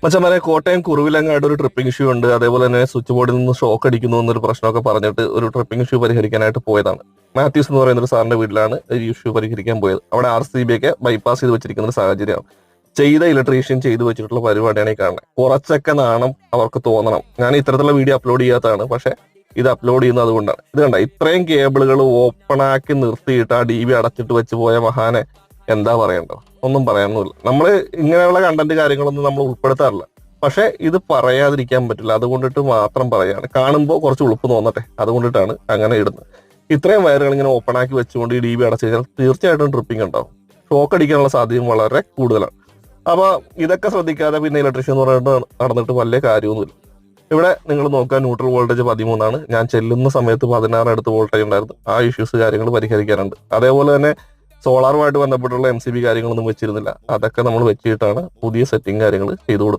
മച്ചന്മാരെ കോട്ടയം കുറുവിലങ്ങാട് ഒരു tripping issue ഉണ്ട്. അതേപോലെ തന്നെ സ്വിച്ച് ബോർഡിൽ നിന്ന് ഷോക്ക് അടിക്കുന്നു എന്നൊരു പ്രശ്നമൊക്കെ പറഞ്ഞിട്ട് ഒരു ട്രിപ്പിംഗ് ഇഷ്യൂ പരിഹരിക്കാനായിട്ട് പോയതാണ്. മാത്യൂസ് എന്ന് പറയുന്ന ഒരു സാറിന്റെ വീട്ടിലാണ് ഈ ഇഷ്യൂ പരിഹരിക്കാൻ പോയത്. അവിടെ RCB ഒക്കെ ബൈപ്പാസ് ചെയ്ത് വെച്ചിരിക്കുന്ന ഒരു സാഹചര്യമാണ്. ചെയ്ത ഇലക്ട്രീഷ്യൻ ചെയ്തു വെച്ചിട്ടുള്ള പരിപാടിയാണ് ഈ കാണുന്നത്. കുറച്ചൊക്കെ നാണം അവർക്ക് തോന്നണം. ഞാൻ ഇത്തരത്തിലുള്ള വീഡിയോ അപ്ലോഡ് ചെയ്യാത്തതാണ്, പക്ഷെ ഇത് അപ്ലോഡ് ചെയ്യുന്നത് അതുകൊണ്ടാണ്. ഇത് കണ്ട ഇത്രയും കേബിളുകൾ ഓപ്പൺ ആക്കി നിർത്തിയിട്ട് ആ DB അടച്ചിട്ട് വെച്ച് പോയ മഹാനെ എന്താ പറയേണ്ടത്? ഒന്നും പറയാനൊന്നുമില്ല. നമ്മൾ ഇങ്ങനെയുള്ള കണ്ടന്റ് കാര്യങ്ങളൊന്നും നമ്മൾ ഉൾപ്പെടുത്താറില്ല. പക്ഷെ ഇത് പറയാതിരിക്കാൻ പറ്റില്ല. അതുകൊണ്ടിട്ട് മാത്രം പറയാണ്. കാണുമ്പോൾ കുറച്ച് ഉളുപ്പ് തോന്നട്ടെ, അതുകൊണ്ടിട്ടാണ് അങ്ങനെ ഇടുന്നത്. ഇത്രയും വയറുകൾ ഇങ്ങനെ ഓപ്പൺ ആക്കി വെച്ചുകൊണ്ട് ഈ DB അടച്ചു കഴിഞ്ഞാൽ തീർച്ചയായിട്ടും ട്രിപ്പിംഗ് ഉണ്ടാവും. ഷോക്ക് അടിക്കാനുള്ള സാധ്യതയും വളരെ കൂടുതലാണ്. അപ്പൊ ഇതൊക്കെ ശ്രദ്ധിക്കാതെ പിന്നെ ഇലക്ട്രീഷ്യൻ എന്ന് പറഞ്ഞിട്ട് നടന്നിട്ട് വലിയ കാര്യമൊന്നുമില്ല. ഇവിടെ നിങ്ങൾ നോക്കുക, ന്യൂട്രൽ വോൾട്ടേജ് 13 ഞാൻ ചെല്ലുന്ന സമയത്ത് 16 അടുത്ത് വോൾട്ടേജ് ഉണ്ടായിരുന്നു. ആ ഇഷ്യൂസ് കാര്യങ്ങൾ പരിഹരിക്കാറുണ്ട്. അതേപോലെ തന്നെ സോളാറുമായിട്ട് ബന്ധപ്പെട്ടുള്ള MCB കാര്യങ്ങളൊന്നും വെച്ചിരുന്നില്ല. അതൊക്കെ നമ്മൾ വെച്ചിട്ടാണ് പുതിയ സെറ്റിംഗ് കാര്യങ്ങൾ ചെയ്തു കൊടുത്തത്.